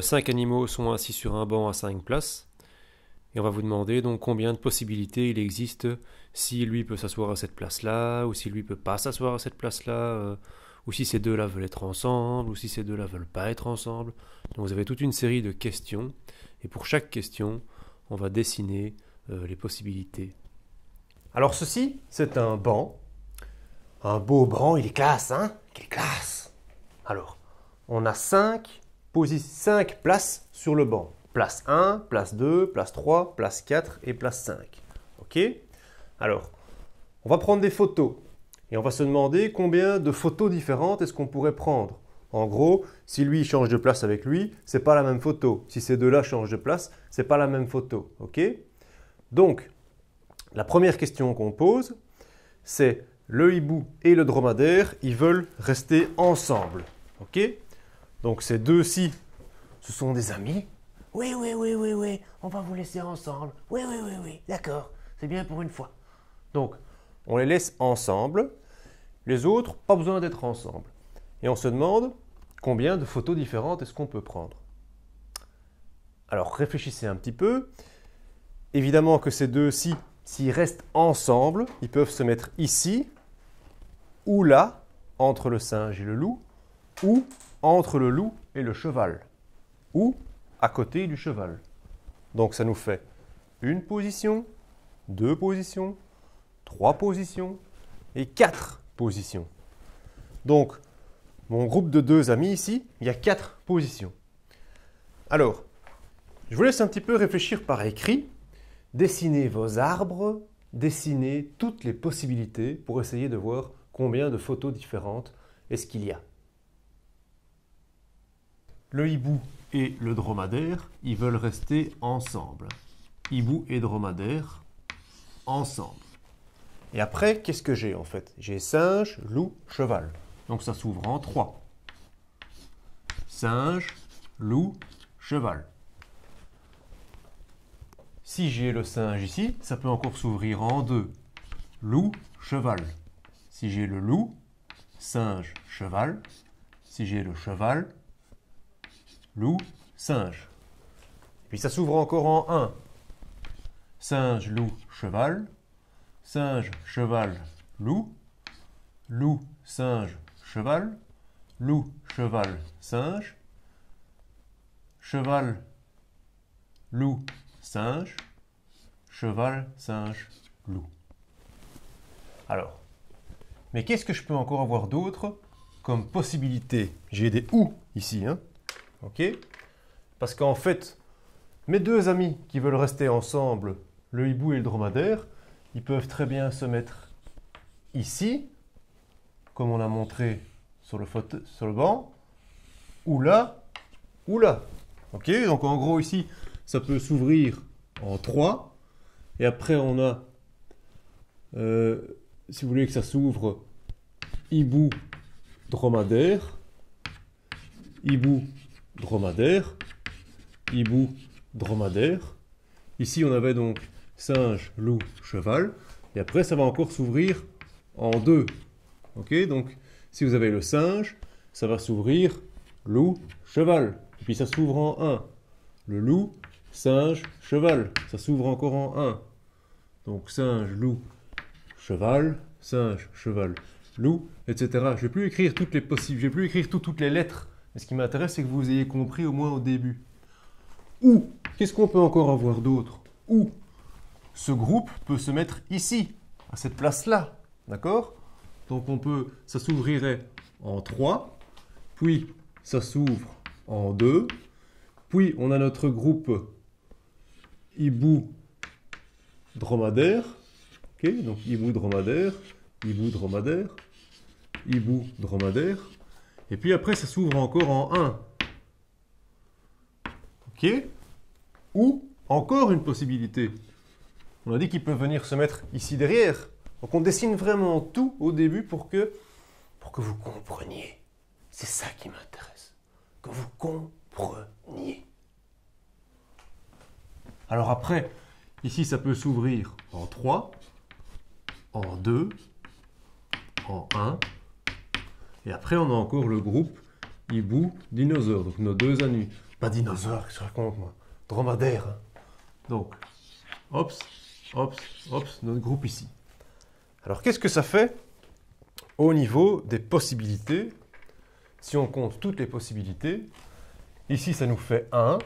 5 animaux sont assis sur un banc à 5 places. Et on va vous demander donc combien de possibilités il existe si lui peut s'asseoir à cette place-là, ou si lui peut pas s'asseoir à cette place-là, ou si ces deux-là veulent être ensemble, ou si ces deux-là veulent pas être ensemble. Donc vous avez toute une série de questions, et pour chaque question, on va dessiner les possibilités. Alors ceci, c'est un banc. Un beau banc, il est classe, hein? Il est classe. Alors, on a 5 places sur le banc. Place 1, place 2, place 3, place 4 et place 5. Ok? Alors, on va prendre des photos. Et on va se demander combien de photos différentes est-ce qu'on pourrait prendre. En gros, si lui change de place avec lui, c'est pas la même photo. Si ces deux-là changent de place, c'est pas la même photo. Ok? Donc, la première question qu'on pose, c'est le hibou et le dromadaire, ils veulent rester ensemble. Ok? Donc ces deux-ci, ce sont des amis. Oui, on va vous laisser ensemble. Oui, d'accord, c'est bien pour une fois. Donc, on les laisse ensemble. Les autres, pas besoin d'être ensemble. Et on se demande combien de photos différentes est-ce qu'on peut prendre. Alors, réfléchissez un petit peu. Évidemment que ces deux-ci, s'ils restent ensemble, ils peuvent se mettre ici, ou là, entre le singe et le loup, ou entre le loup et le cheval, ou à côté du cheval. Donc ça nous fait une position, 2 positions, 3 positions et 4 positions. Donc, mon groupe de 2 amis ici, il y a 4 positions. Alors, je vous laisse un petit peu réfléchir par écrit. Dessinez vos arbres, dessinez toutes les possibilités pour essayer de voir combien de photos différentes est-ce qu'il y a. Le hibou et le dromadaire, ils veulent rester ensemble. Hibou et dromadaire, ensemble. Et après, qu'est-ce que j'ai en fait? J'ai singe, loup, cheval. Donc ça s'ouvre en 3. Singe, loup, cheval. Si j'ai le singe ici, ça peut encore s'ouvrir en 2. Loup, cheval. Si j'ai le loup, singe, cheval. Si j'ai le cheval, loup, singe. Puis ça s'ouvre encore en 1. Singe, loup, cheval. Singe, cheval, loup. Loup, singe, cheval. Loup, cheval, singe. Cheval, loup, singe. Cheval, singe, loup. Alors, mais qu'est-ce que je peux encore avoir d'autre comme possibilité? J'ai des ou ici, hein? Ok? Parce qu'en fait, mes 2 amis qui veulent rester ensemble, le hibou et le dromadaire, ils peuvent très bien se mettre ici, comme on a montré sur le banc, ou là, ou là. Ok? Donc en gros ici, ça peut s'ouvrir en 3. Et après on a, si vous voulez que ça s'ouvre, hibou, dromadaire, hibou, dromadaire, hibou, dromadaire. Ici, on avait donc singe, loup, cheval. Et après, ça va encore s'ouvrir en 2. Ok? Donc, si vous avez le singe, ça va s'ouvrir loup, cheval. Et puis, ça s'ouvre en 1. Le loup, singe, cheval. Ça s'ouvre encore en 1. Donc, singe, loup, cheval, singe, cheval, loup, etc. Je ne vais plus écrire toutes les possibles, je ne vais plus écrire toutes les lettres. Mais ce qui m'intéresse, c'est que vous ayez compris au moins au début. Ou, qu'est-ce qu'on peut encore avoir d'autre? Ou, ce groupe peut se mettre ici, à cette place-là. D'accord? Donc ça s'ouvrirait en 3, puis ça s'ouvre en 2, puis on a notre groupe hibou, dromadaire. Ok, donc hibou, dromadaire, hibou, dromadaire, hibou, dromadaire. Et puis après, ça s'ouvre encore en 1. Ok? Ou encore une possibilité. On a dit qu'ils peuvent venir se mettre ici derrière. Donc on dessine vraiment tout au début pour que vous compreniez. C'est ça qui m'intéresse. Que vous compreniez. Alors après, ici ça peut s'ouvrir en 3, en 2, en 1. Et après on a encore le groupe hibou, dinosaure. Donc nos deux amis. Pas dinosaure, qu'est-ce que je raconte moi? Dromadaire. Hein. Donc, hop, hop, hop, notre groupe ici. Alors qu'est-ce que ça fait au niveau des possibilités? Si on compte toutes les possibilités, ici ça nous fait 1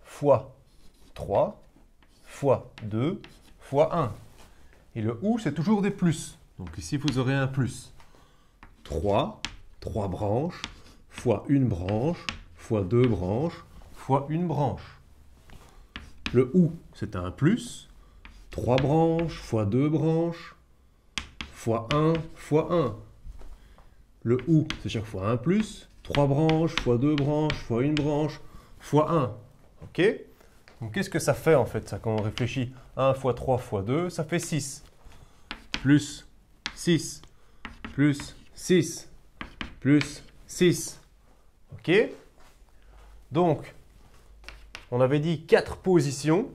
fois 3 fois 2 fois 1. Et le ou c'est toujours des plus. Donc ici vous aurez un plus. 3 branches, fois une branche, fois deux branches, fois une branche. Le ou, c'est un plus. 3 branches, fois deux branches, fois 1, fois 1. Le ou, c'est chaque fois un plus. 3 branches, fois deux branches, fois une branche, fois 1. OK? Donc qu'est-ce que ça fait en fait, ça, quand on réfléchit? 1 fois 3 fois 2, ça fait 6. Plus 6, plus 6, plus 6. OK? Donc, on avait dit 4 positions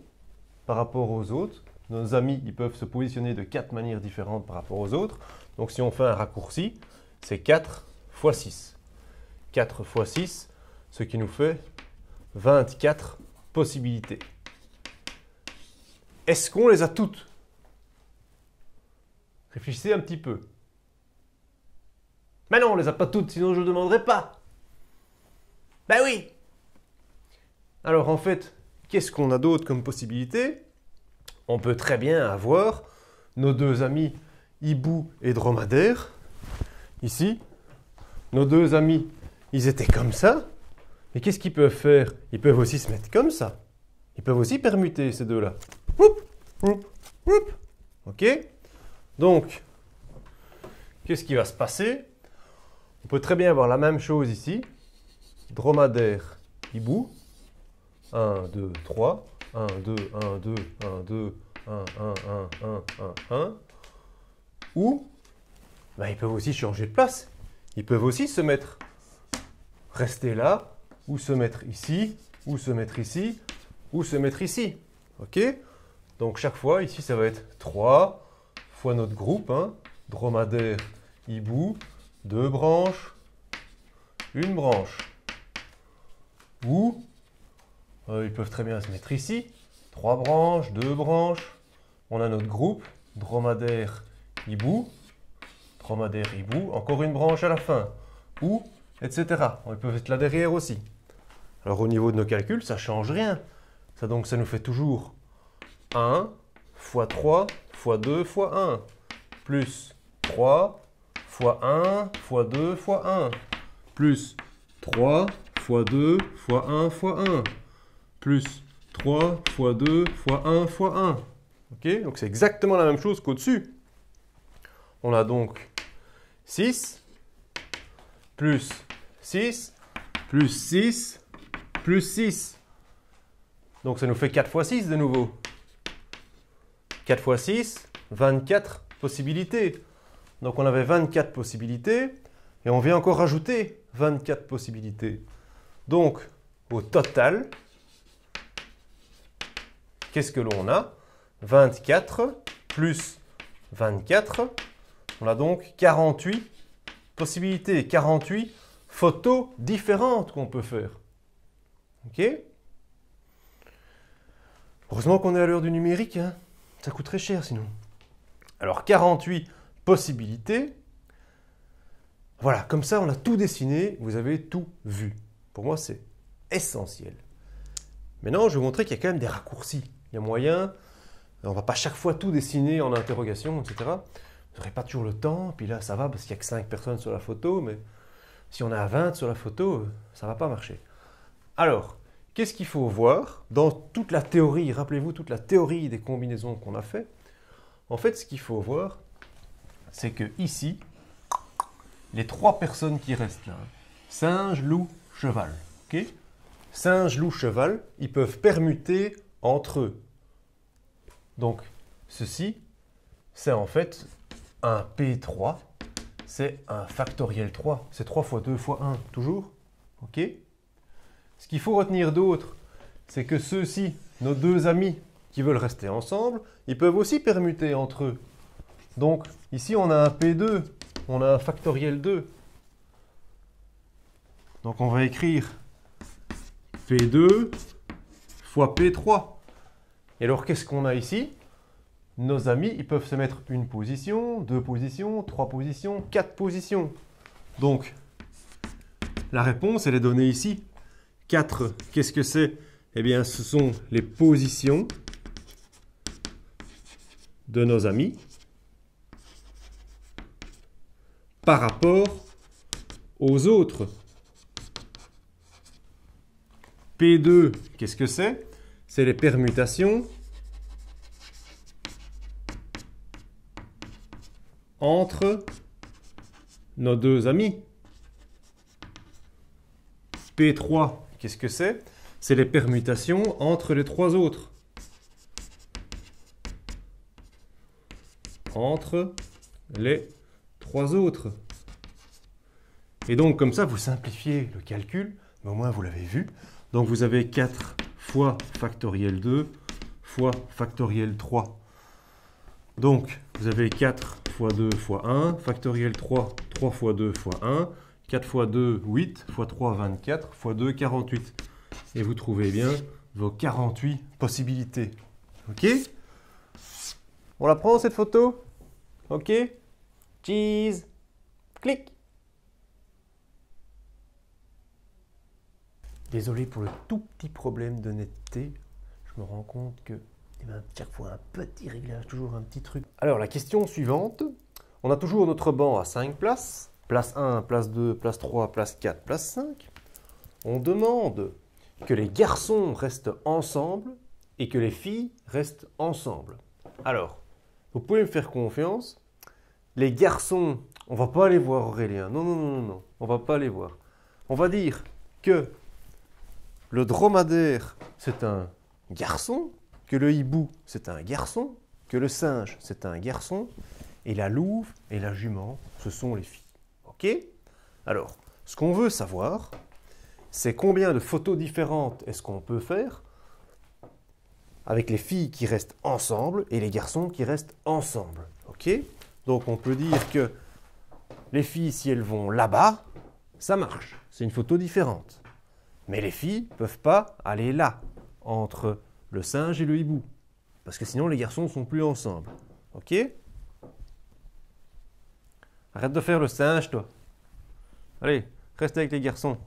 par rapport aux autres. Nos amis, ils peuvent se positionner de 4 manières différentes par rapport aux autres. Donc, si on fait un raccourci, c'est 4 fois 6. 4 fois 6, ce qui nous fait 24 possibilités. Est-ce qu'on les a toutes? Réfléchissez un petit peu. Mais non, on ne les a pas toutes, sinon je ne demanderai pas. Ben oui. Alors en fait, qu'est-ce qu'on a d'autre comme possibilité? On peut très bien avoir nos deux amis hibou et dromadaire. Ici, nos deux amis, ils étaient comme ça. Et qu'est-ce qu'ils peuvent faire? Ils peuvent aussi se mettre comme ça. Ils peuvent aussi permuter ces deux-là. Oup, oup, oup. OK? Donc, qu'est-ce qui va se passer? On peut très bien avoir la même chose ici. Dromadaire, hibou. 1, 2, 3. 1, 2, 1, 2, 1, 2, 1, 1, 1, 1, 1, 1. Ou, ben, ils peuvent aussi changer de place. Ils peuvent aussi se mettre, rester là, ou se mettre ici, ou se mettre ici, ou se mettre ici. OK? Donc chaque fois, ici, ça va être 3 fois notre groupe. Hein, dromadaire, hibou, 2 branches, une branche. Ou, ils peuvent très bien se mettre ici. 3 branches, 2 branches. On a notre groupe, dromadaire, hibou. Dromadaire, hibou. Encore une branche à la fin. Ou, etc. Ils peuvent être là derrière aussi. Alors au niveau de nos calculs, ça ne change rien. Donc ça nous fait toujours 1 fois 3 fois 2 fois 1. Plus 3 fois 1 fois 2 fois 1. Plus 3 fois 2 fois 1 fois 1. Plus 3 fois 2 fois 1 fois 1. OK? Donc c'est exactement la même chose qu'au-dessus. On a donc 6 plus 6 plus 6 plus 6. Donc ça nous fait 4 fois 6 de nouveau. 4 fois 6, 24 possibilités. Donc on avait 24 possibilités et on vient encore rajouter 24 possibilités. Donc au total, qu'est-ce que l'on a? 24 plus 24, on a donc 48 possibilités, 48 photos différentes qu'on peut faire. OK? Heureusement qu'on est à l'heure du numérique, hein. Ça coûte très cher sinon. Alors 48 possibilités. Voilà, comme ça on a tout dessiné, vous avez tout vu. Pour moi c'est essentiel. Maintenant je vais vous montrer qu'il y a quand même des raccourcis. Il y a moyen, on ne va pas chaque fois tout dessiner en interrogation, etc. Vous n'aurez pas toujours le temps, puis là ça va parce qu'il n'y a que 5 personnes sur la photo, mais si on est à 20 sur la photo, ça ne va pas marcher. Alors, qu'est-ce qu'il faut voir dans toute la théorie? Rappelez-vous toute la théorie des combinaisons qu'on a fait. En fait, ce qu'il faut voir, c'est que ici, les 3 personnes qui restent là, singe, loup, cheval. Okay? Singe, loup, cheval, ils peuvent permuter entre eux. Donc, ceci, c'est en fait un P3, c'est un factoriel 3. C'est 3 fois 2 fois 1, toujours. OK? Ce qu'il faut retenir d'autre, c'est que ceux-ci, nos deux amis qui veulent rester ensemble, ils peuvent aussi permuter entre eux. Donc, ici, on a un P2, on a un factoriel 2. Donc on va écrire P2 fois P3. Et alors qu'est-ce qu'on a ici? Nos amis, ils peuvent se mettre une position, deux positions, trois positions, quatre positions. Donc, la réponse, elle est donnée ici. 4, qu'est-ce que c'est? Eh bien, ce sont les positions de nos amis par rapport aux autres. P2, qu'est-ce que c'est? C'est les permutations entre nos deux amis. P3, qu'est-ce que c'est? C'est les permutations entre les trois autres. Entre les trois autres. Et donc, comme ça, vous simplifiez le calcul, mais au moins vous l'avez vu. Donc, vous avez 4 fois factoriel 2 fois factoriel 3. Donc, vous avez 4 fois 2 fois 1, factoriel 3, 3 fois 2 fois 1, 4 fois 2, 8, fois 3, 24, fois 2, 48. Et vous trouvez bien vos 48 possibilités. OK? On la prend cette photo? OK? Cheese! Clic! Désolé pour le tout petit problème de netteté. Je me rends compte que chaque fois un petit réglage, toujours un petit truc. Alors la question suivante. On a toujours notre banc à 5 places. Place 1, place 2, place 3, place 4, place 5. On demande que les garçons restent ensemble et que les filles restent ensemble. Alors, vous pouvez me faire confiance. Les garçons, on va pas aller voir Aurélien. Non, non, non, non, non. On va pas aller voir. On va dire que le dromadaire, c'est un garçon, que le hibou, c'est un garçon, que le singe, c'est un garçon, et la louve et la jument, ce sont les filles. OK? Alors, ce qu'on veut savoir, c'est combien de photos différentes est-ce qu'on peut faire avec les filles qui restent ensemble et les garçons qui restent ensemble. OK? Donc, on peut dire que les filles, si elles vont là-bas, ça marche. C'est une photo différente. Mais les filles ne peuvent pas aller là, entre le singe et le hibou. Parce que sinon, les garçons ne sont plus ensemble. OK? Arrête de faire le singe, toi. Allez, reste avec les garçons.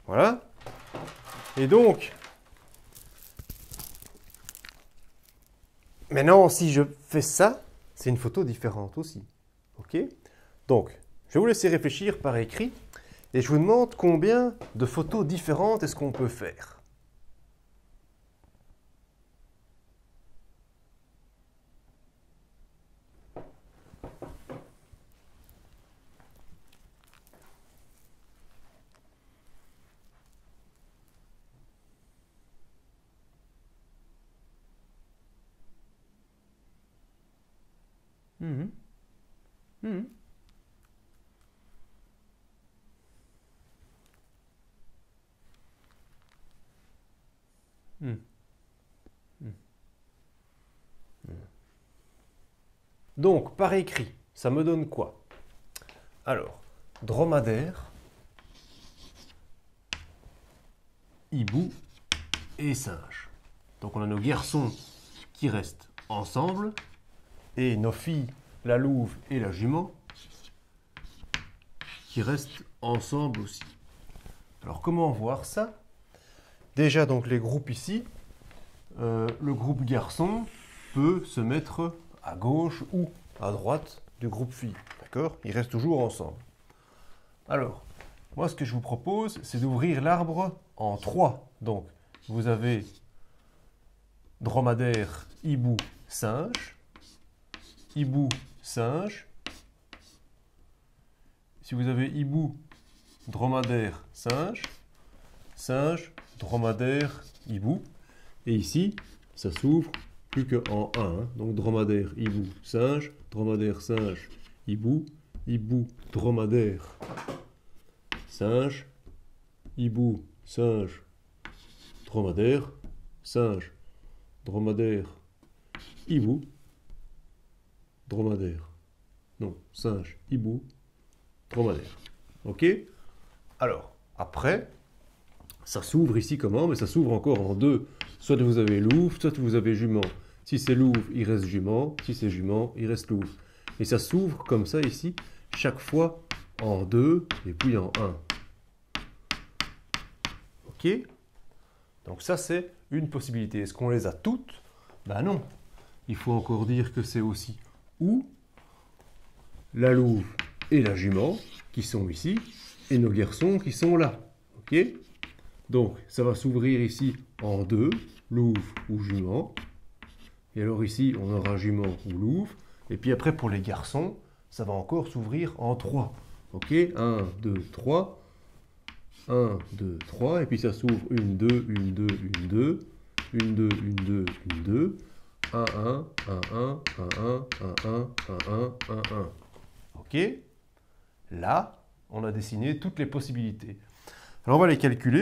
Voilà. Et donc, maintenant, si je fais ça, c'est une photo différente aussi. OK? Donc, je vais vous laisser réfléchir par écrit. Et je vous demande combien de photos différentes est-ce qu'on peut faire. Mhm. Mhm. Mhm. Donc, par écrit, ça me donne quoi? Alors, dromadaire, hibou et singe. Donc, on a nos garçons qui restent ensemble et nos filles, la louve et la jument, qui restent ensemble aussi. Alors, comment voir ça? Déjà, donc, les groupes ici, le groupe garçon peut se mettre à gauche ou à droite du groupe filles. D'accord? Ils restent toujours ensemble. Alors, moi, ce que je vous propose, c'est d'ouvrir l'arbre en 3. Donc, vous avez dromadaire, hibou, singe. Hibou, singe. Si vous avez hibou, dromadaire, singe. Singe, dromadaire, hibou. Et ici, ça s'ouvre plus qu'en 1. Hein. Donc, dromadaire, hibou, singe. Dromadaire, singe, hibou. Hibou, dromadaire, singe. Hibou, singe, dromadaire. Singe, dromadaire, hibou. Dromadaire. Non, singe, hibou, dromadaire. OK? Alors, Après, ça s'ouvre ici comment? Mais ça s'ouvre encore en deux. Soit vous avez louve, soit vous avez jument. Si c'est louve, il reste jument. Si c'est jument, il reste louve. Et ça s'ouvre comme ça ici, chaque fois en deux et puis en un. Ok? Donc ça, c'est une possibilité. Est-ce qu'on les a toutes? Ben non. Il faut encore dire que c'est aussi ou la louve et la jument qui sont ici et nos garçons qui sont là. Ok? Donc, ça va s'ouvrir ici en deux, louve ou jument. Et alors ici, on aura jument ou louve. Et puis après, pour les garçons, ça va encore s'ouvrir en trois. Ok? 1, 2, 3. 1, 2, 3. Et puis ça s'ouvre 1, 2, 1, 2, 1, 2. 1, 2, 1, 2, 1, 2. 1, 1, 1, 1, 1, 1, 1, 1, 1, 1, 1. Ok? Là, on a dessiné toutes les possibilités. Alors on va les calculer.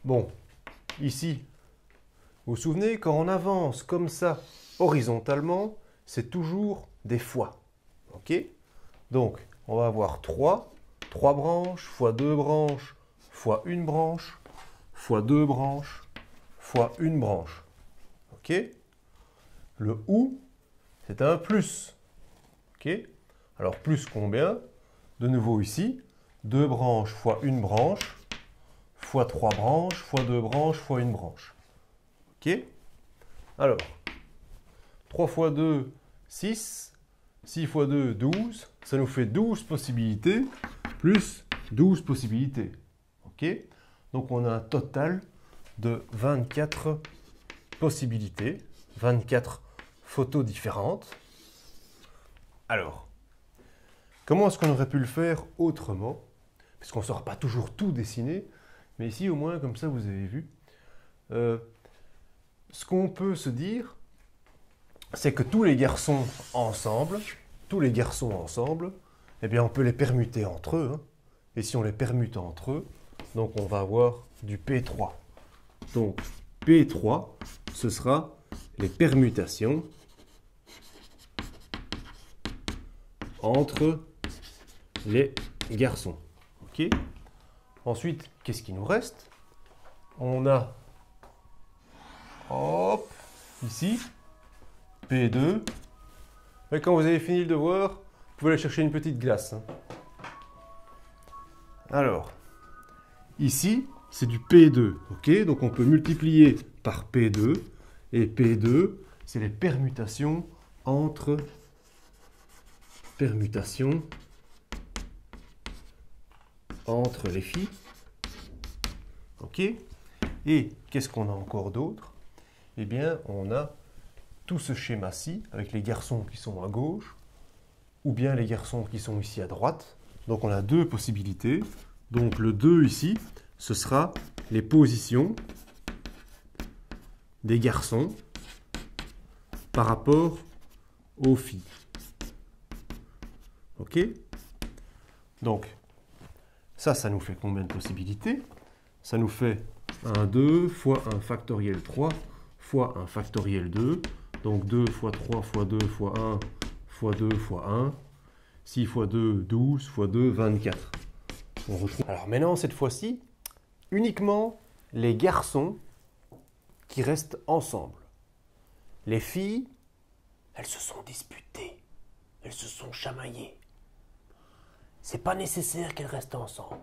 Bon, ici, vous vous souvenez, quand on avance comme ça, horizontalement, c'est toujours des fois. Ok? Donc, on va avoir 3 branches, fois 2 branches, fois une branche, fois 2 branches, fois une branche. Ok? Le ou, c'est un plus. Ok? Alors, plus combien? De nouveau ici, 2 branches fois une branche, fois 3 branches, fois 2 branches, fois une branche. Ok? Alors, 3 fois 2, 6. 6 fois 2, 12. Ça nous fait 12 possibilités, plus 12 possibilités. Ok? Donc, on a un total de 24 possibilités, 24 photos différentes. Alors, comment est-ce qu'on aurait pu le faire autrement? Parce qu'on ne saura pas toujours tout dessiner, mais ici, au moins, comme ça, vous avez vu. Ce qu'on peut se dire, c'est que tous les garçons ensemble, eh bien, on peut les permuter entre eux. Hein. Et si on les permute entre eux, donc on va avoir du P3. Donc, P3, ce sera les permutations entre les garçons. Ok? Ensuite, qu'est-ce qui nous reste? On a, hop, ici, P2. Et quand vous avez fini le devoir, vous pouvez aller chercher une petite glace. Hein. Alors, ici, c'est du P2. Ok? Donc on peut multiplier par P2. Et P2, c'est les permutations entre les filles. Ok? Et qu'est-ce qu'on a encore d'autre? Eh bien, on a tout ce schéma-ci avec les garçons qui sont à gauche ou bien les garçons qui sont ici à droite. Donc on a deux possibilités. Donc le 2 ici, ce sera les positions des garçons par rapport aux filles. Ok? Donc, ça nous fait combien de possibilités? Ça nous fait un 2 fois 1 factoriel 3 fois 1 factoriel 2. Donc 2 fois 3 fois 2 fois 1 fois 2 fois 1. 6 fois 2, 12 fois 2, 24. On retrouve... Alors maintenant, cette fois-ci, uniquement les garçons qui restent ensemble. Les filles, elles se sont disputées. Elles se sont chamaillées. C'est pas nécessaire qu'elles restent ensemble.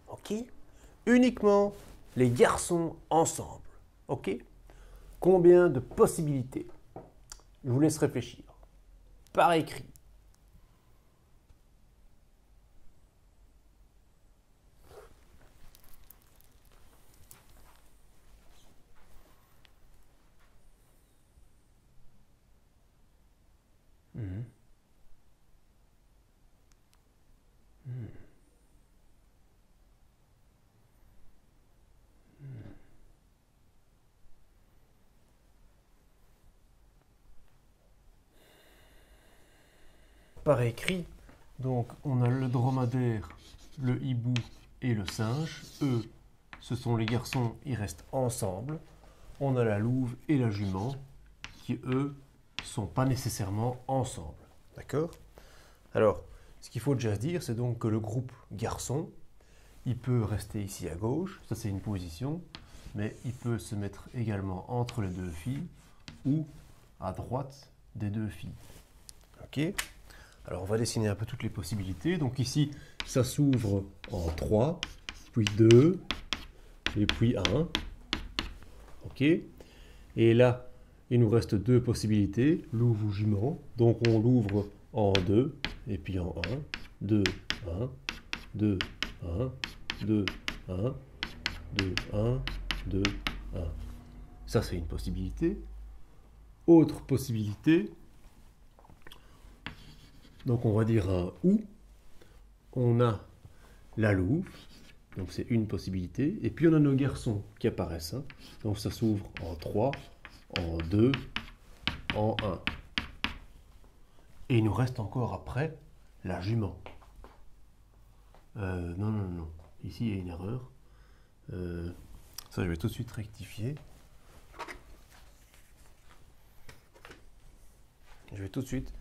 Ok? Uniquement les garçons ensemble. Ok? Combien de possibilités? Je vous laisse réfléchir. Par écrit. Par écrit, donc on a le dromadaire, le hibou et le singe. Eux, ce sont les garçons, ils restent ensemble. On a la louve et la jument qui, eux, sont pas nécessairement ensemble. D'accord? Alors, ce qu'il faut déjà se dire, c'est donc que le groupe garçon, il peut rester ici à gauche, ça c'est une position, mais il peut se mettre également entre les deux filles ou à droite des deux filles. Ok? Alors on va dessiner un peu toutes les possibilités. Donc ici, ça s'ouvre en 3, puis 2, et puis 1. Ok? Et là, il nous reste deux possibilités, l'ouvre ou jument. Donc on l'ouvre en 2, et puis en 1, 2, 1, 2, 1, 2, 1, 2, 1, 2, 1. Ça, c'est une possibilité. Autre possibilité, donc on va dire un ou. On a la louve, donc c'est une possibilité. Et puis on a nos garçons qui apparaissent. Hein. Donc ça s'ouvre en 3, en 2, en 1. Et il nous reste encore après la jument. Non. Ici, il y a une erreur. Ça, je vais tout de suite rectifier. Je vais tout de suite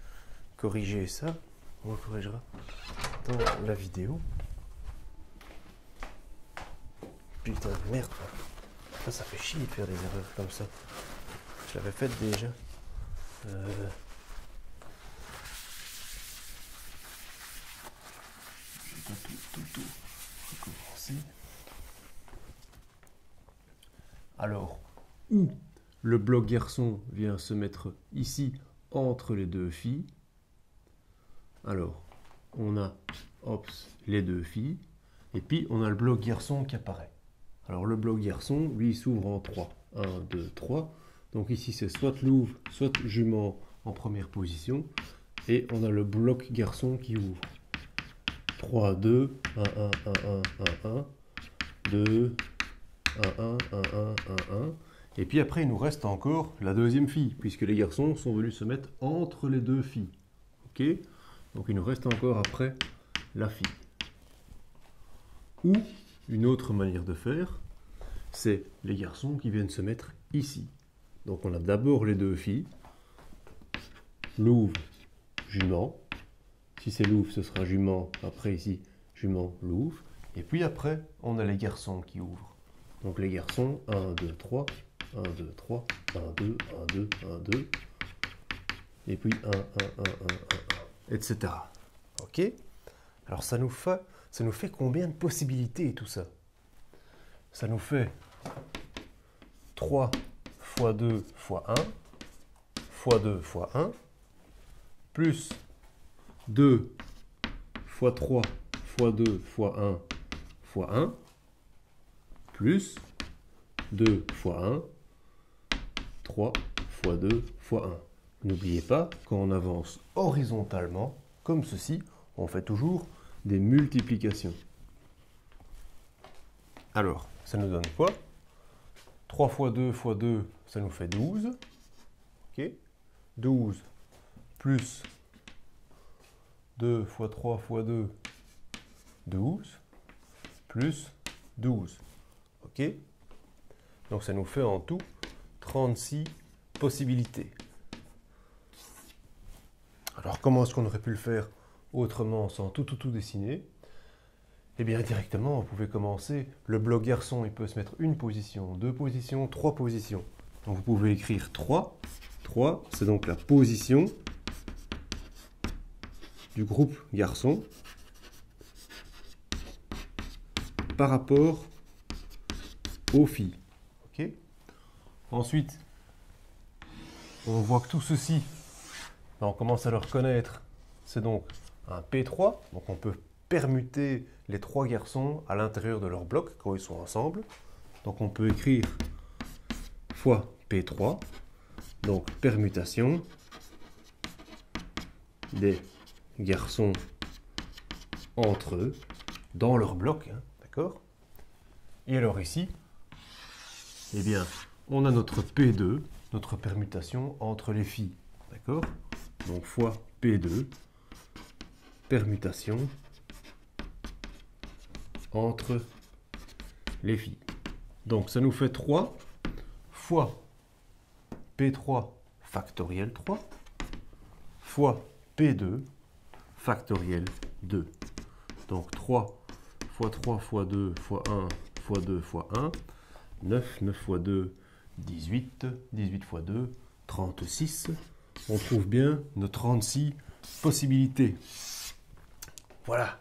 corriger ça. On le corrigera dans la vidéo. Putain de merde. Ça fait chier de faire des erreurs comme ça. Je l'avais faite déjà. Je vais tout recommencer. Alors, où le bloc garçon vient se mettre ici entre les deux filles. Alors, on a les deux filles. Et puis, on a le bloc garçon qui apparaît. Alors, le bloc garçon, lui, s'ouvre en 3. 1, 2, 3. Donc ici, c'est soit louve, soit jument en première position. Et on a le bloc garçon qui ouvre. 3, 2, 1, 1, 1, 1, 1, 1, 2, 1, 1, 1, 1, 1, 1. Et puis après, il nous reste encore la deuxième fille, puisque les garçons sont venus se mettre entre les deux filles. Ok? Donc il nous reste encore après la fille. Ou une autre manière de faire, c'est les garçons qui viennent se mettre ici. Donc on a d'abord les deux filles, louve, jument. Si c'est louve, ce sera jument. Après ici, jument, louve. Et puis après, on a les garçons qui ouvrent. Donc les garçons, 1, 2, 3, 1, 2, 3, 1, 2, 1, 2, 1, 2. Et puis 1, 1, 1, 1, 1, 1, etc. Ok? Alors ça nous fait combien de possibilités tout ça? Ça nous fait 3 fois 2 fois 1, fois 2 fois 1, plus 2 fois 3 fois 2 fois 1 fois 1, plus 2 fois 1, 3 fois 2 fois 1. N'oubliez pas, quand on avance horizontalement, comme ceci, on fait toujours des multiplications. Alors, ça nous donne quoi? 3 fois 2 fois 2, ça nous fait 12. Ok? 12 plus 2 fois 3 fois 2, 12, plus 12. Ok? Donc ça nous fait en tout 36 possibilités. Alors comment est-ce qu'on aurait pu le faire autrement sans tout dessiner? Eh bien directement, vous pouvez commencer. Le bloc garçon, il peut se mettre une position, deux positions, trois positions. Donc vous pouvez écrire 3. 3, c'est donc la position du groupe garçon par rapport aux filles. Ok? Ensuite, on voit que tout ceci, on commence à le reconnaître. C'est donc un P3. Donc on peut permuter les trois garçons à l'intérieur de leur bloc quand ils sont ensemble. Donc on peut écrire fois P3. Donc permutation des garçons entre eux dans leur bloc. Hein, d'accord? Et alors ici, eh bien, on a notre P2, notre permutation entre les filles. D'accord? Donc fois P2, permutation entre les filles. Donc ça nous fait 3 fois P3 factoriel 3 fois P2 factoriel 2. Donc 3 fois 3 fois 2 fois 1 fois 2 fois 1. 9, 9 fois 2, 18. 18 fois 2, 36. On trouve bien nos 36 possibilités. Voilà.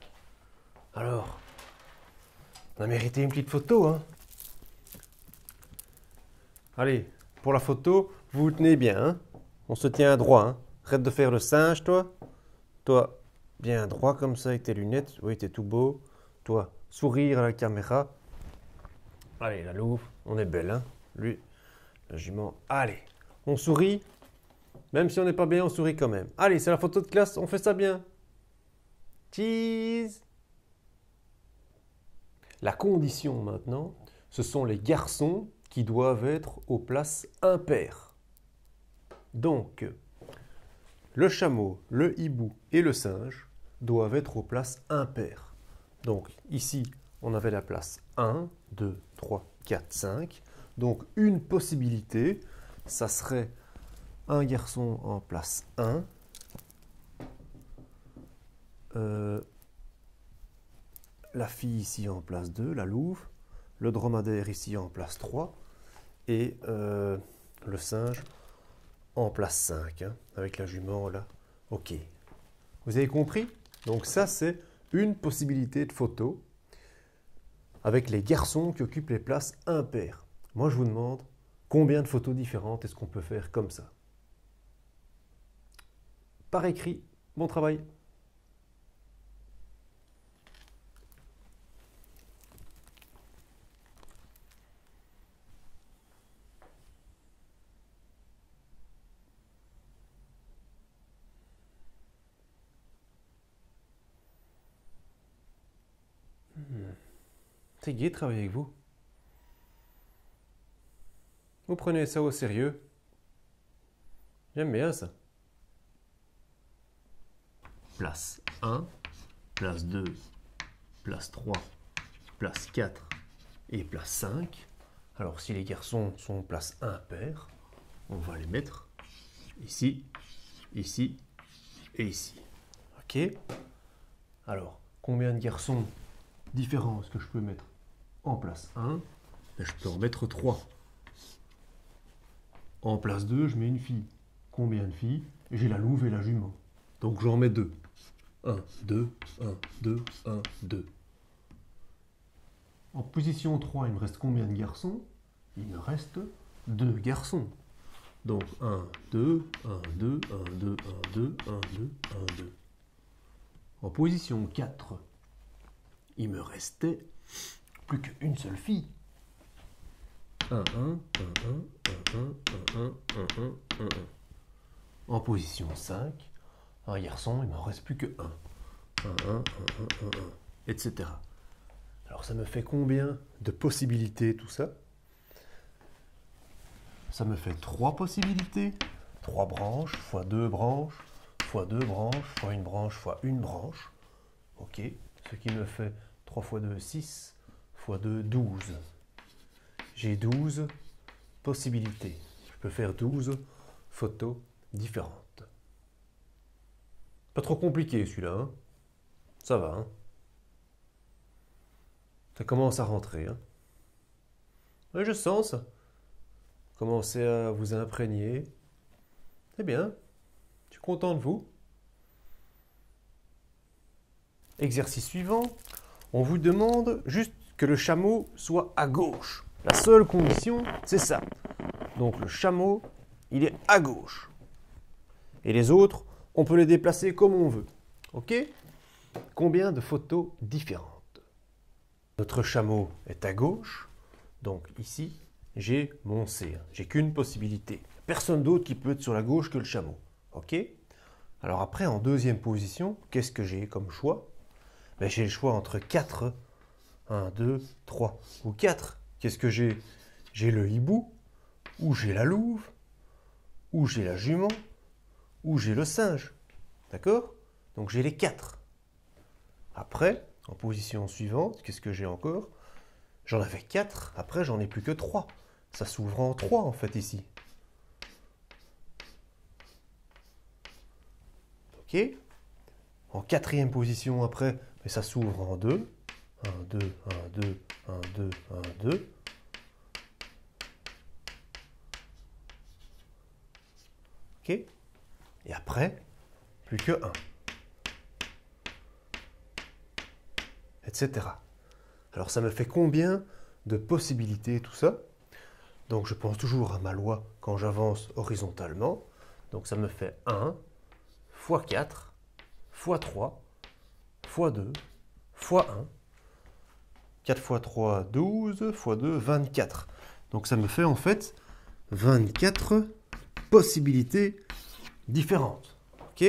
Alors, on a mérité une petite photo, hein? Allez, pour la photo, vous vous tenez bien, hein? On se tient droit, hein? Arrête de faire le singe, toi. Toi, bien droit comme ça avec tes lunettes. Oui, t'es tout beau. Toi, sourire à la caméra. Allez, la louve, on est belle, hein? Lui, la jument. Allez, on sourit. Même si on n'est pas bien, on sourit quand même. Allez, c'est la photo de classe, on fait ça bien. Cheese! La condition maintenant, ce sont les garçons qui doivent être aux places impaires. Donc, le chameau, le hibou et le singe doivent être aux places impaires. Donc, ici, on avait la place 1, 2, 3, 4, 5. Donc, une possibilité, ça serait un garçon en place 1, la fille ici en place 2, la louve, le dromadaire ici en place 3 et le singe en place 5, hein, avec la jument là. Ok. Vous avez compris? Donc ça, c'est une possibilité de photo avec les garçons qui occupent les places impaires. Moi, je vous demande combien de photos différentes est-ce qu'on peut faire comme ça? Par écrit, bon travail. C'est gai de travailler avec vous. Vous prenez ça au sérieux. J'aime bien ça. Place 1, place 2, place 3, place 4 et place 5. Alors si les garçons sont place impaire, on va les mettre ici, ici et ici. Ok? Alors, combien de garçons différents est-ce que je peux mettre en place 1? Je peux en mettre 3. En place 2, je mets une fille. Combien de filles? J'ai la louve et la jument. Donc j'en mets 2. 1, 2, 1, 2, 1, 2. En position 3, il me reste combien de garçons? Il me reste 2 garçons. Donc 1, 2, 1, 2, 1, 2, 1, 2, 1, 2, 1, 2. En position 4, il me restait plus qu'une seule fille. 1, 1, 1, 1, 1, 1, 1, 1, 1, 1, 1. En position 5, un garçon, il ne m'en reste plus que 1. 1, 1, 1, 1, 1, 1, etc. Alors ça me fait combien de possibilités tout ça? Ça me fait 3 possibilités. 3 branches, fois 2 branches, fois 2 branches, fois une branche, fois une branche. Ok, ce qui me fait 3 fois 2, 6, fois 2, 12. J'ai 12 possibilités. Je peux faire 12 photos différentes. Pas trop compliqué celui-là, hein? Ça va, hein? Ça commence à rentrer, hein? Ouais, je sens ça. Commencez à vous imprégner. C'est bien. Je suis content de vous. Exercice suivant. On vous demande juste que le chameau soit à gauche. La seule condition, c'est ça. Donc le chameau, il est à gauche. Et les autres, on peut les déplacer comme on veut. Ok? Combien de photos différentes? Notre chameau est à gauche. Donc ici, j'ai mon C. J'ai qu'une possibilité. Personne d'autre qui peut être sur la gauche que le chameau. Ok? Alors après, en deuxième position, qu'est-ce que j'ai comme choix? Ben, j'ai le choix entre 4, 1, 2, 3 ou 4. Qu'est-ce que j'ai? J'ai le hibou, ou j'ai la louve, ou j'ai la jument, ou j'ai le singe. D'accord? Donc j'ai les 4. Après, en position suivante, qu'est-ce que j'ai encore? J'en avais 4, après j'en ai plus que 3. Ça s'ouvre en 3 en fait ici. Ok? en quatrième position après, mais ça s'ouvre en 2. 1, 2, 1, 2, 1, 2, 1, 2. OK? Et après, plus que 1. Etc. Alors ça me fait combien de possibilités tout ça? Donc je pense toujours à ma loi quand j'avance horizontalement. Donc ça me fait 1 fois 4 fois 3 fois 2 fois 1. 4 fois 3, 12 fois 2, 24. Donc ça me fait en fait 24 possibilités différentes. OK?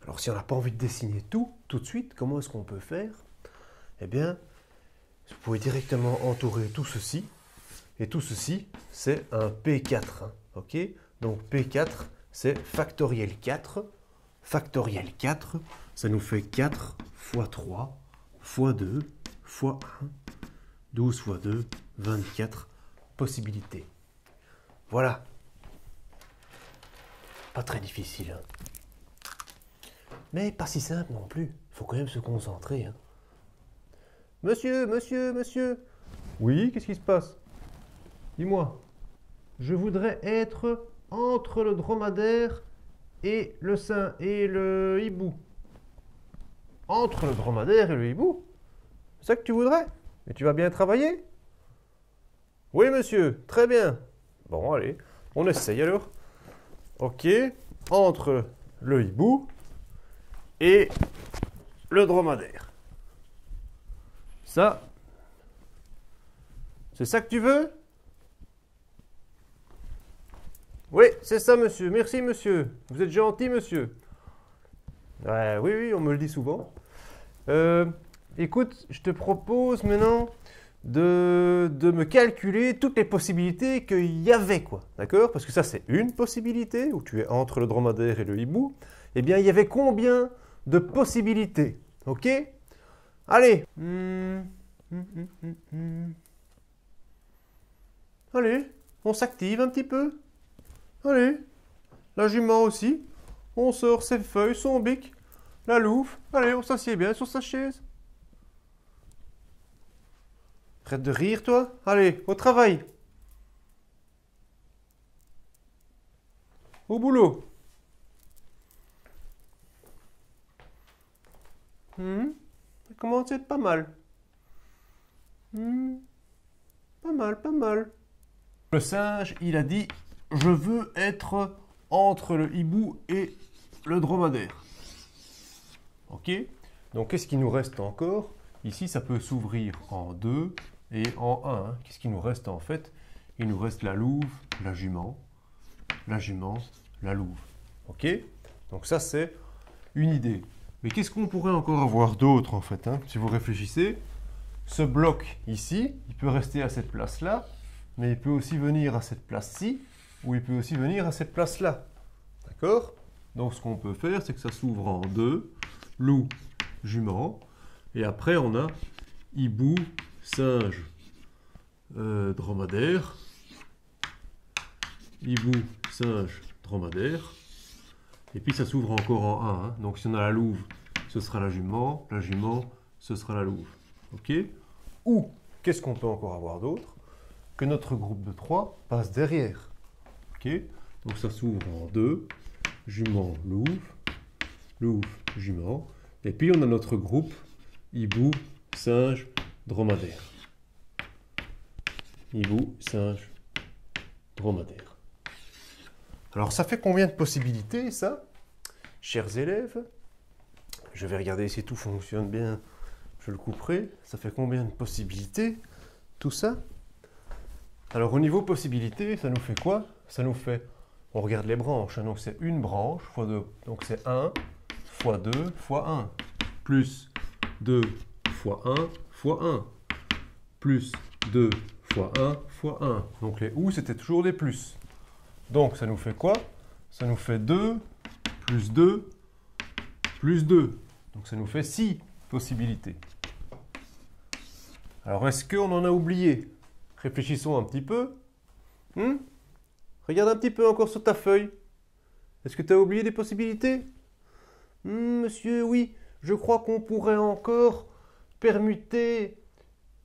Alors si on n'a pas envie de dessiner tout de suite, comment est-ce qu'on peut faire? Eh bien, vous pouvez directement entourer tout ceci. Et tout ceci, c'est un P4. Hein, OK? Donc P4, c'est factoriel 4. Factoriel 4, ça nous fait 4 fois 3 fois 2 fois 1. 12 fois 2, 24 possibilités. Voilà. Pas très difficile. Hein. Mais pas si simple non plus. Il faut quand même se concentrer. Hein. Monsieur, monsieur, monsieur. Oui, qu'est-ce qui se passe? Dis-moi. Je voudrais être entre le dromadaire et le hibou. Entre le dromadaire et le hibou? C'est ça que tu voudrais? Et tu vas bien travailler? Oui, monsieur. Très bien. Bon, allez. On essaye alors. OK. Entre le hibou et le dromadaire. Ça, c'est ça que tu veux? Oui, c'est ça, monsieur. Merci, monsieur. Vous êtes gentil, monsieur. Ouais, oui, oui, on me le dit souvent. Écoute, je te propose maintenant de me calculer toutes les possibilités qu'il y avait, quoi. D'accord? Parce que ça, c'est une possibilité, où tu es entre le dromadaire et le hibou. Eh bien, il y avait combien de possibilités? OK? Allez. Allez, on s'active un petit peu. Allez. La jument aussi. On sort ses feuilles, son bic, la louve. Allez, on s'assied bien sur sa chaise. Arrête de rire, toi. Allez, au travail. Au boulot. Ça commence à être pas mal. Pas mal, pas mal. Le singe, il a dit, je veux être entre le hibou et le dromadaire. OK? Donc, qu'est-ce qu'il nous reste encore? Ici, ça peut s'ouvrir en 2 et en 1. Hein. Qu'est-ce qu'il nous reste en fait? Il nous reste la louve, la jument, la louve. OK? Donc ça, c'est une idée. Mais qu'est-ce qu'on pourrait encore avoir d'autre en fait, hein? Si vous réfléchissez, ce bloc ici, il peut rester à cette place-là, mais il peut aussi venir à cette place-ci, ou il peut aussi venir à cette place-là. D'accord? Donc ce qu'on peut faire, c'est que ça s'ouvre en 2, loup, jument, et après on a hibou, singe, dromadaire, hibou, singe, dromadaire, et puis ça s'ouvre encore en 1. Hein. Donc si on a la louve, ce sera la jument, ce sera la louve. OK? Ou, qu'est-ce qu'on peut encore avoir d'autre? Que notre groupe de 3 passe derrière. OK? Donc ça s'ouvre en 2, jument, louve, jument. Et puis on a notre groupe hibou, singe, dromadaire. Hibou, singe, dromadaire. Alors ça fait combien de possibilités ça? Chers élèves, je vais regarder si tout fonctionne bien. Je le couperai. Ça fait combien de possibilités tout ça? Alors au niveau possibilités, ça nous fait quoi? Ça nous fait, on regarde les branches, hein, donc c'est une branche fois 2. Donc c'est 1 fois 2 fois 1. Plus 2 fois 1 fois 1. Plus 2 fois 1 fois 1. Donc les ou, c'était toujours des plus. Donc ça nous fait quoi? Ça nous fait 2 plus 2 plus 2. Donc ça nous fait 6 possibilités. Alors est-ce qu'on en a oublié? Réfléchissons un petit peu. Regarde un petit peu encore sur ta feuille. Est-ce que tu as oublié des possibilités? Monsieur, oui. je crois qu'on pourrait encore permuter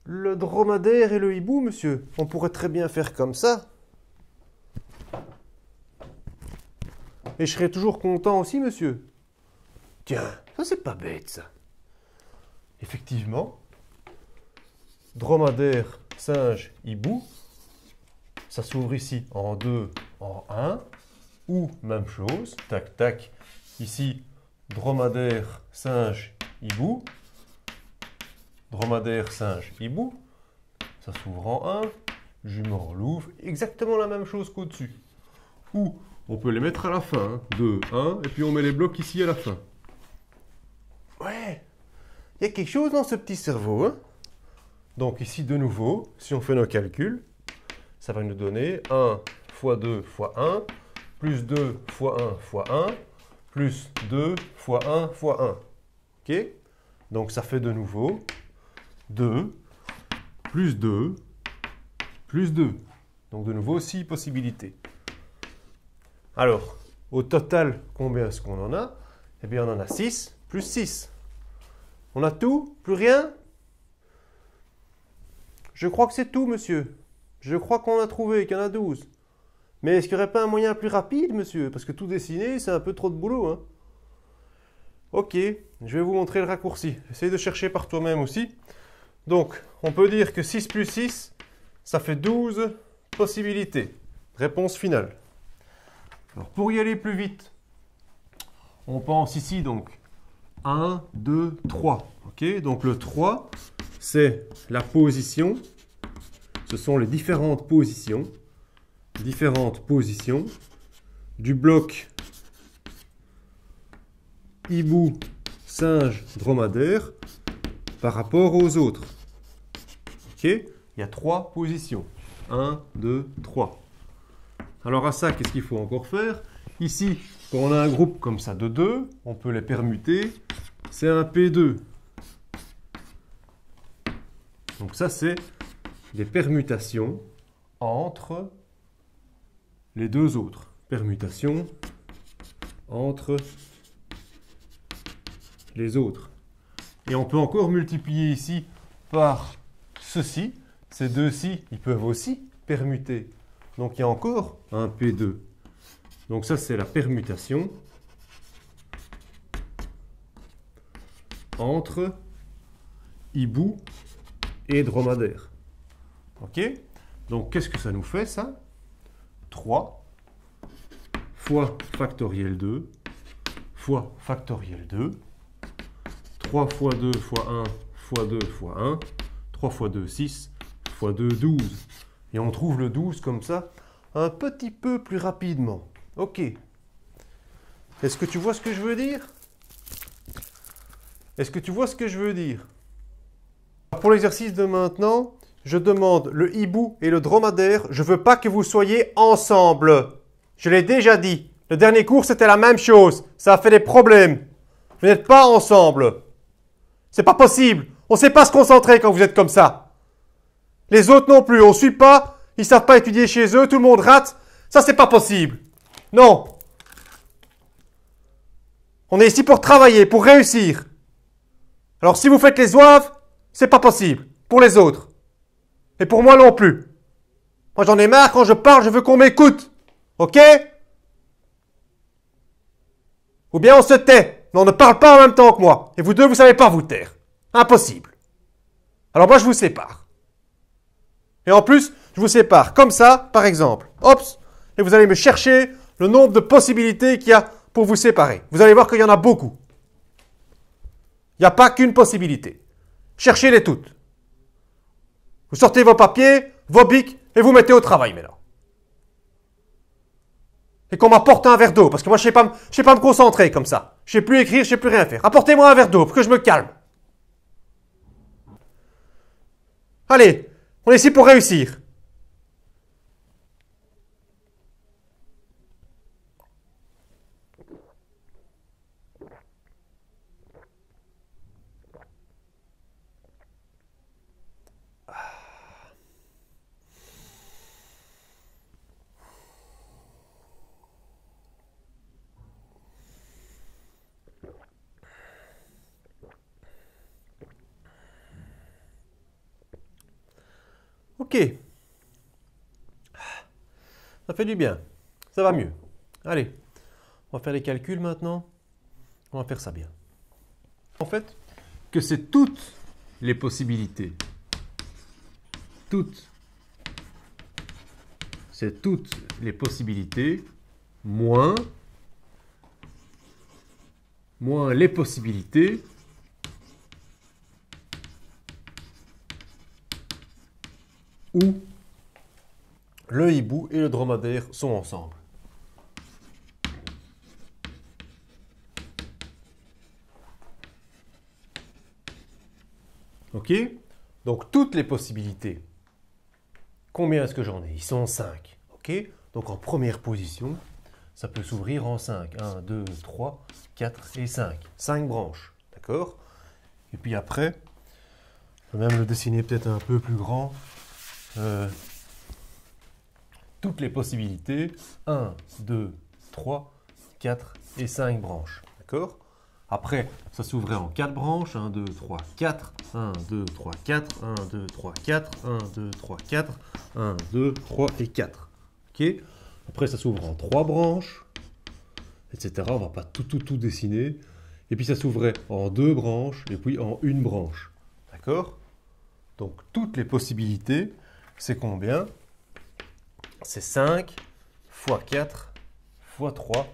le dromadaire et le hibou, monsieur. On pourrait très bien faire comme ça. Et je serais toujours content aussi, monsieur. Tiens, ça c'est pas bête, ça. Effectivement, dromadaire, singe, hibou, ça s'ouvre ici en 2, en 1, ou même chose, tac, tac, ici, dromadaire, singe, hibou, dromadaire, singe, hibou, ça s'ouvre en 1, jument, louve, exactement la même chose qu'au-dessus. Ou on peut les mettre à la fin, 2, 1, et puis on met les blocs ici à la fin. Ouais, il y a quelque chose dans ce petit cerveau, hein? Donc ici, de nouveau, si on fait nos calculs, ça va nous donner 1 fois 2 fois 1, plus 2 fois 1 fois 1, plus 2 fois 1 fois 1. OK? Donc ça fait de nouveau 2, plus 2, plus 2. Donc de nouveau 6 possibilités. Alors, au total, combien est-ce qu'on en a? Eh bien, on en a 6 plus 6. On a tout? Plus rien? Je crois que c'est tout, monsieur. Je crois qu'on a trouvé qu'il y en a 12. Mais est-ce qu'il n'y aurait pas un moyen plus rapide, monsieur? Parce que tout dessiner, c'est un peu trop de boulot, hein? Ok, je vais vous montrer le raccourci. Essaye de chercher par toi-même aussi. Donc, on peut dire que 6 plus 6, ça fait 12 possibilités. Réponse finale. Alors, pour y aller plus vite, on pense ici donc 1, 2, 3. Ok, donc le 3, c'est la position. Ce sont les différentes positions du bloc hibou, singe, dromadaire par rapport aux autres. Ok, il y a 3 positions. 1, 2, 3. Alors à ça, qu'est-ce qu'il faut encore faire? Ici, quand on a un groupe comme ça de 2, on peut les permuter. C'est un P2. Donc ça, c'est des permutations entre les deux autres. Permutations entre les autres. Et on peut encore multiplier ici par ceci. Ces deux-ci, ils peuvent aussi permuter. Donc il y a encore un P2. Donc ça, c'est la permutation entre hibou et dromadaire. Ok? Donc qu'est-ce que ça nous fait, ça? 3 fois factoriel 2 fois factoriel 2. 3 fois 2 fois 1 fois 2 fois 1. 3 fois 2, 6 fois 2, 12. Et on trouve le 12 comme ça, un petit peu plus rapidement. Ok. Est-ce que tu vois ce que je veux dire? Est-ce que tu vois ce que je veux dire? Pour l'exercice de maintenant, je demande le hibou et le dromadaire. Je ne veux pas que vous soyez ensemble. Je l'ai déjà dit. Le dernier cours, c'était la même chose. Ça a fait des problèmes. Vous n'êtes pas ensemble. C'est pas possible. On ne sait pas se concentrer quand vous êtes comme ça. Les autres non plus. On ne suit pas. Ils ne savent pas étudier chez eux. Tout le monde rate. Ça, c'est pas possible. Non. On est ici pour travailler, pour réussir. Alors, si vous faites les zouaves, c'est pas possible. Pour les autres. Et pour moi non plus. Moi, j'en ai marre. Quand je parle, je veux qu'on m'écoute. Ok? Ou bien on se tait, mais on ne parle pas en même temps que moi. Et vous deux, vous ne savez pas vous taire. Impossible. Alors moi, je vous sépare. Et en plus, je vous sépare comme ça, par exemple. Hop, et vous allez me chercher le nombre de possibilités qu'il y a pour vous séparer. Vous allez voir qu'il y en a beaucoup. Il n'y a pas qu'une possibilité. Cherchez-les toutes. Vous sortez vos papiers, vos bics, et vous mettez au travail maintenant. Et qu'on m'apporte un verre d'eau, parce que moi, je ne sais pas me concentrer comme ça. Je ne sais plus écrire, je ne sais plus rien faire. Apportez-moi un verre d'eau pour que je me calme. Allez, on est ici pour réussir. Ok. Ça fait du bien. Ça va mieux. Allez, on va faire les calculs maintenant. On va faire ça bien. En fait, que c'est toutes les possibilités. C'est toutes les possibilités moins les possibilités où le hibou et le dromadaire sont ensemble. Ok? Donc toutes les possibilités. Combien est-ce que j'en ai? Ils sont 5. Ok? Donc en première position, ça peut s'ouvrir en 5. 1, 2, 3, 4 et 5. 5 branches. D'accord? Et puis après, je vais même le dessiner peut-être un peu plus grand. Toutes les possibilités. 1, 2, 3, 4 et 5 branches. D'accord? Après, ça s'ouvrait en 4 branches. 1, 2, 3, 4. 1, 2, 3, 4. 1, 2, 3, 4. 1, 2, 3, 4. 1, 2, 3 et 4. Ok? Après, ça s'ouvre en 3 branches, etc. On ne va pas tout dessiner. Et puis, ça s'ouvrait en 2 branches et puis en 1 branche. D'accord? Donc, toutes les possibilités, c'est combien? C'est 5 fois 4 fois 3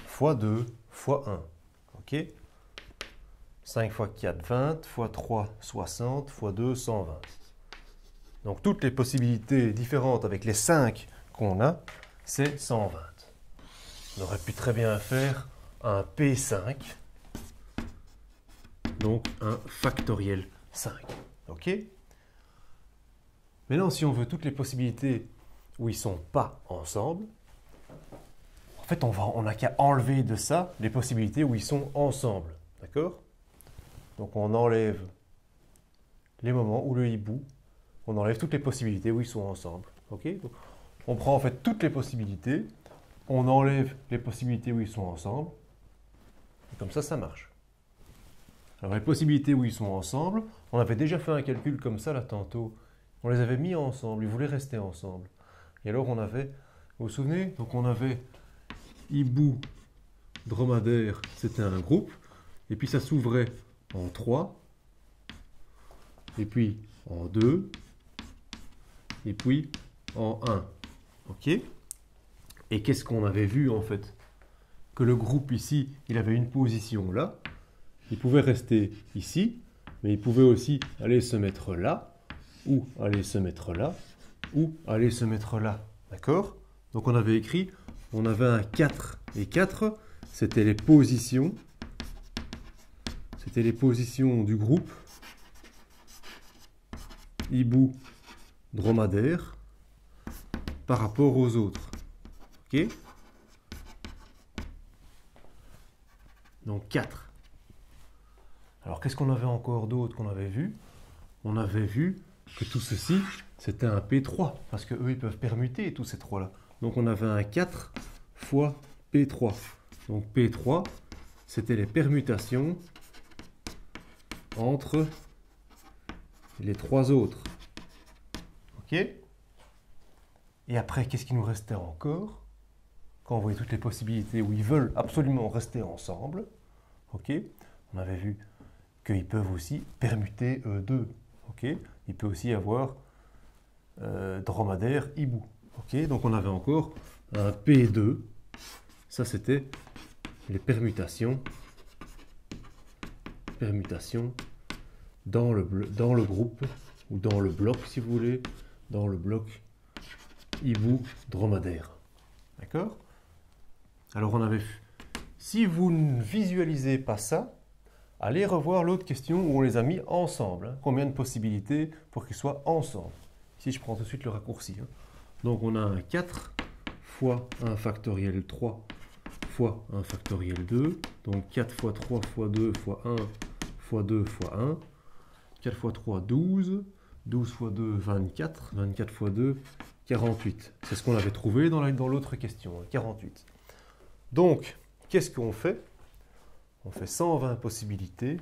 fois 2 fois 1. Ok? 5 fois 4, 20, fois 3, 60, fois 2, 120. Donc toutes les possibilités différentes avec les 5 qu'on a, c'est 120. On aurait pu très bien faire un P5, donc un factoriel 5. Ok? Maintenant, si on veut toutes les possibilités où ils ne sont pas ensemble, en fait, on n'a qu'à enlever de ça les possibilités où ils sont ensemble. D'accord? Donc on enlève les moments où le hibou, on enlève toutes les possibilités où ils sont ensemble. Ok? Donc, on prend en fait toutes les possibilités, on enlève les possibilités où ils sont ensemble, et comme ça marche. Alors les possibilités où ils sont ensemble, on avait déjà fait un calcul comme ça là tantôt. On les avait mis ensemble, ils voulaient rester ensemble. Et alors on avait, vous vous souvenez? Donc on avait hibou, dromadaire, c'était un groupe, et puis ça s'ouvrait en 3, et puis en 2, et puis en 1. Ok? Et qu'est-ce qu'on avait vu en fait? Que le groupe ici, il avait une position là, il pouvait rester ici, mais il pouvait aussi aller se mettre là, ou aller se mettre là, ou aller se mettre là. D'accord? Donc on avait écrit, on avait un 4 et 4, c'était les positions. C'était les positions du groupe hibou dromadaire par rapport aux autres. Ok? Donc 4. Alors qu'est-ce qu'on avait encore d'autre qu'on avait vu? On avait vu que tout ceci, c'était un P3, parce qu'eux, ils peuvent permuter tous ces trois-là. Donc on avait un 4 fois P3. Donc P3, c'était les permutations entre les trois autres. Ok? Et après, qu'est-ce qui nous restait encore? Quand on voyait toutes les possibilités où ils veulent absolument rester ensemble, ok? On avait vu qu'ils peuvent aussi permuter eux deux. Ok? Il peut aussi y avoir dromadaire, hibou. Ok? Donc on avait encore un P2. Ça, c'était les permutations dans le groupe, ou dans le bloc, si vous voulez, dans le bloc hibou dromadaire. D'accord? Alors on avait vu. Si vous ne visualisez pas ça, allez revoir l'autre question où on les a mis ensemble. Hein. Combien de possibilités pour qu'ils soient ensemble? Ici, je prends tout de suite le raccourci. Hein. Donc on a un 4 fois 1 factoriel 3 fois 1 factoriel 2. Donc 4 fois 3 fois 2 fois 1 fois 2 fois 1. 4 fois 3, 12. 12 fois 2, 24. 24 fois 2, 48. C'est ce qu'on avait trouvé dans l'autre question, 48. Donc, qu'est-ce qu'on fait? On fait 120 possibilités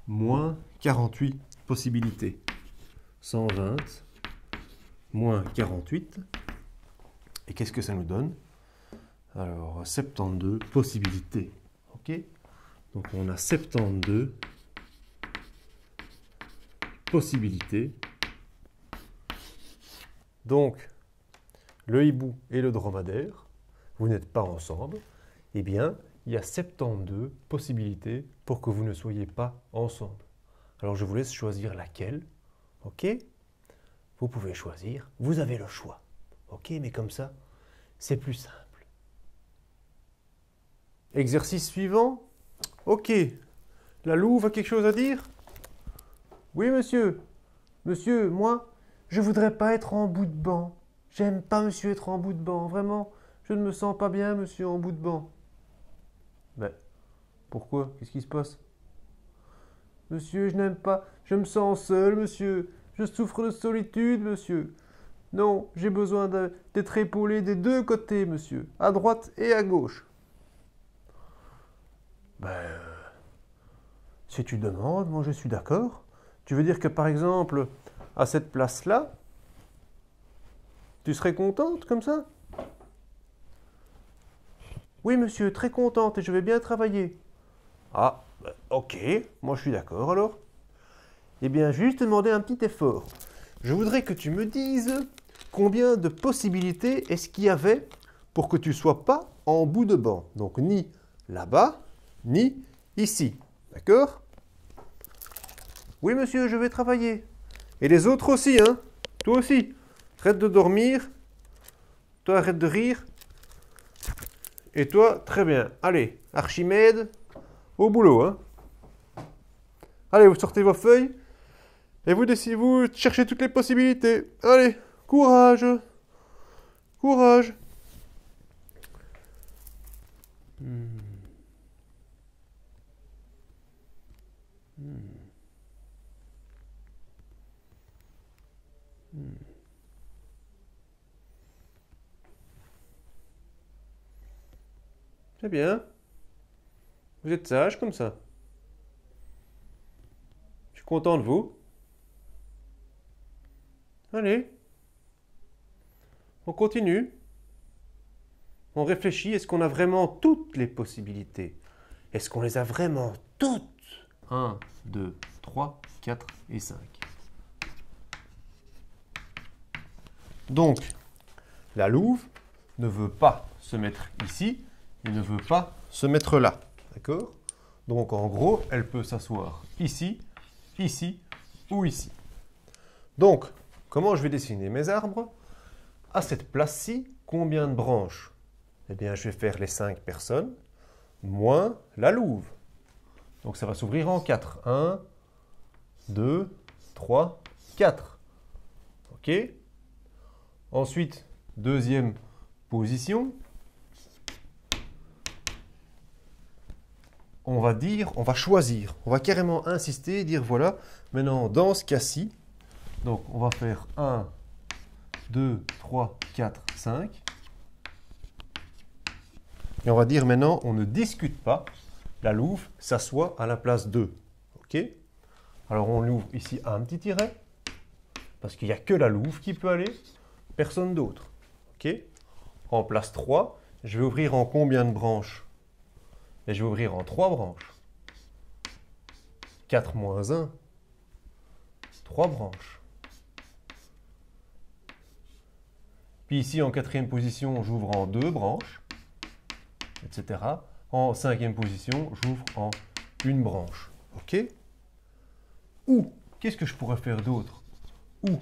moins 48 possibilités. 120 moins 48. Et qu'est-ce que ça nous donne? Alors, 72 possibilités. OK? Donc, on a 72 possibilités. Donc, le hibou et le dromadaire, vous n'êtes pas ensemble. Eh bien, il y a 72 possibilités pour que vous ne soyez pas ensemble. Alors, je vous laisse choisir laquelle. OK? Vous pouvez choisir. Vous avez le choix. OK? Mais comme ça, c'est plus simple. Exercice suivant. OK. La louve a quelque chose à dire? Oui, monsieur. Monsieur, moi, je voudrais pas être en bout de banc. J'aime pas, monsieur, être en bout de banc. Vraiment, je ne me sens pas bien, monsieur, en bout de banc. Ben, pourquoi? Qu'est-ce qui se passe? Monsieur, je n'aime pas. Je me sens seul, monsieur. Je souffre de solitude, monsieur. Non, j'ai besoin d'être épaulé des deux côtés, monsieur. À droite et à gauche. Ben, si tu demandes, moi je suis d'accord. Tu veux dire que par exemple, à cette place-là, tu serais contente comme ça? Oui, monsieur, très contente et je vais bien travailler. Ah, ben, ok, moi je suis d'accord alors. Eh bien, je vais juste te demander un petit effort. Je voudrais que tu me dises combien de possibilités est-ce qu'il y avait pour que tu ne sois pas en bout de banc. Donc, ni là-bas, ni ici. D'accord? Oui, monsieur, je vais travailler. Et les autres aussi, hein? Toi aussi. Arrête de dormir. Toi, arrête de rire. Et toi, très bien. Allez, Archimède, au boulot, hein? Allez, vous sortez vos feuilles. Et vous décidez, vous cherchez toutes les possibilités. Allez, courage. Courage. C'est bien. Vous êtes sage comme ça. Je suis content de vous. Allez. On continue. On réfléchit. Est-ce qu'on a vraiment toutes les possibilités? Est-ce qu'on les a vraiment toutes? 1, 2, 3, 4 et 5. Donc, la louve ne veut pas se mettre ici et ne veut pas se mettre là. D'accord? Donc, en gros, elle peut s'asseoir ici, ici ou ici. Donc, comment je vais dessiner mes arbres? À cette place-ci, combien de branches? Eh bien, je vais faire les 5 personnes moins la louve. Donc, ça va s'ouvrir en 4. 1, 2, 3, 4. OK? Ensuite, deuxième position. On va choisir, on va carrément insister et dire voilà, maintenant dans ce cas-ci, donc on va faire 1, 2, 3, 4, 5. Et on va dire maintenant, on ne discute pas, la louve s'assoit à la place 2. OK? Alors on l'ouvre ici à un petit tiret, parce qu'il n'y a que la louve qui peut aller, personne d'autre. OK? En place 3, je vais ouvrir en combien de branches? Et je vais ouvrir en 3 branches. 4 moins 1, 3 branches. Puis ici, en 4e position, j'ouvre en 2 branches, etc. En 5e position, j'ouvre en 1 branche. OK? Ou, qu'est-ce que je pourrais faire d'autre? Ou,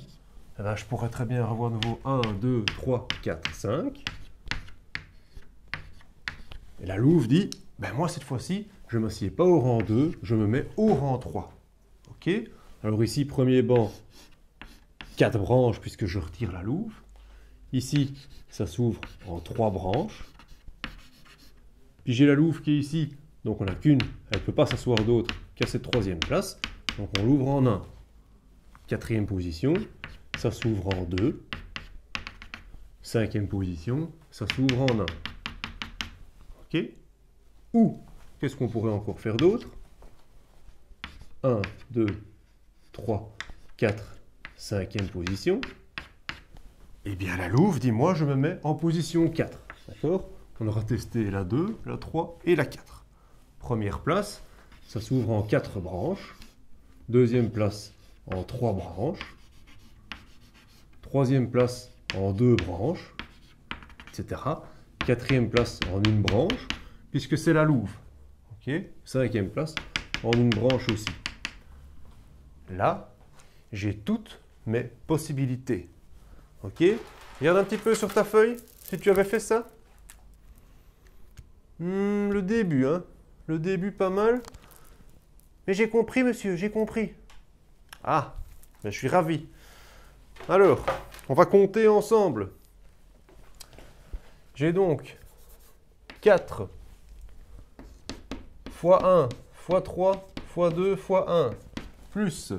eh bien, je pourrais très bien revoir de nouveau 1, 2, 3, 4, 5. Et la louve dit, ben moi cette fois-ci, je ne m'assieds pas au rang 2, je me mets au rang 3. OK? Alors ici, premier banc, 4 branches puisque je retire la louve. Ici, ça s'ouvre en 3 branches. Puis j'ai la louve qui est ici, donc on n'a qu'une, elle ne peut pas s'asseoir d'autre qu'à cette 3e place. Donc on l'ouvre en 1. 4e position, ça s'ouvre en 2. 5e position, ça s'ouvre en 1. OK? Ou, qu'est-ce qu'on pourrait encore faire d'autre? 1, 2, 3, 4, 5e position. Eh bien, la louve, dis-moi, je me mets en position 4. D'accord? On aura testé la 2, la 3 et la 4. Première place, ça s'ouvre en 4 branches. Deuxième place, en 3 branches. Troisième place, en 2 branches, etc. Quatrième place, en une branche, puisque c'est la louve. Ok? Cinquième place, en une branche aussi. Là, j'ai toutes mes possibilités. Ok? Regarde un petit peu sur ta feuille, si tu avais fait ça. Le début, hein? Le début, pas mal. Mais j'ai compris, monsieur, j'ai compris. Ah, ben, je suis ravi. Alors, on va compter ensemble. J'ai donc 4 fois 1 fois 3 fois 2 fois 1 plus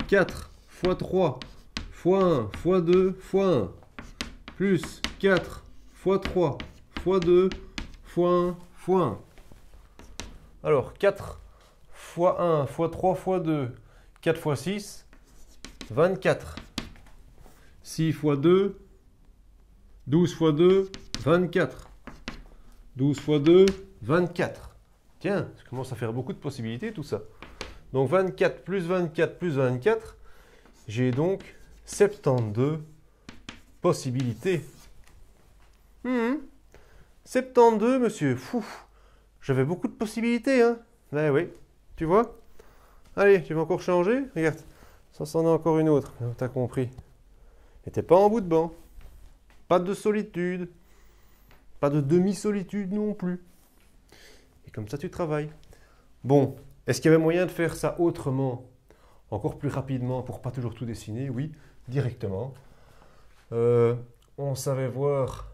4 fois 3 fois 1 fois 2 fois 1 plus 4 fois 3 fois 2 fois 1 fois 1. Alors, 4 fois 1 fois 3 fois 2, 4 fois 6, 24. 6 fois 2, 12 fois 2, 24. 12 fois 2, 24. Tiens, ça commence à faire beaucoup de possibilités tout ça. Donc 24 plus 24 plus 24, j'ai donc 72 possibilités. 72, monsieur. Fou. J'avais beaucoup de possibilités, hein. Ben oui, tu vois. Allez, tu vas encore changer. Regarde, ça c'en est encore une autre. T'as compris. Et t'es pas en bout de banc. Pas de solitude. Pas de demi-solitude non plus. Et comme ça, tu travailles. Bon, est-ce qu'il y avait moyen de faire ça autrement? Encore plus rapidement pour pas toujours tout dessiner? Oui, directement. On savait voir...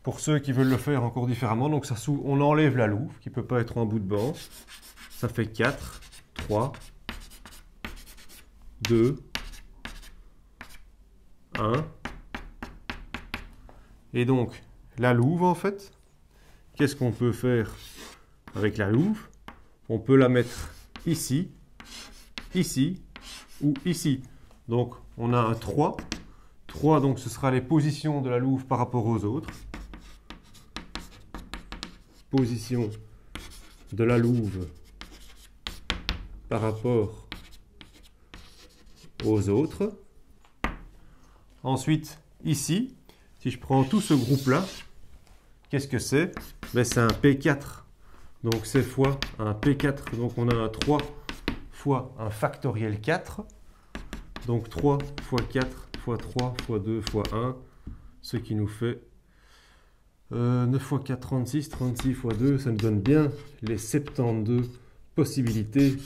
pour ceux qui veulent le faire encore différemment, donc ça, on enlève la louve qui ne peut pas être en bout de banc. Ça fait 4, 3, 2, 1. Et donc, la louve en fait, qu'est-ce qu'on peut faire avec la louve? On peut la mettre ici, ici ou ici. Donc, on a un 3. 3, donc ce sera les positions de la louve par rapport aux autres. Position de la louve par rapport aux autres. Ensuite, ici, si je prends tout ce groupe-là, qu'est-ce que c'est? Ben, c'est un P4. Donc c'est fois un P4. Donc on a un 3 fois un factoriel 4. Donc 3 fois 4 fois 3 fois 2 fois 1. Ce qui nous fait 9 fois 4, 36. 36 fois 2, ça nous donne bien les 72 possibilités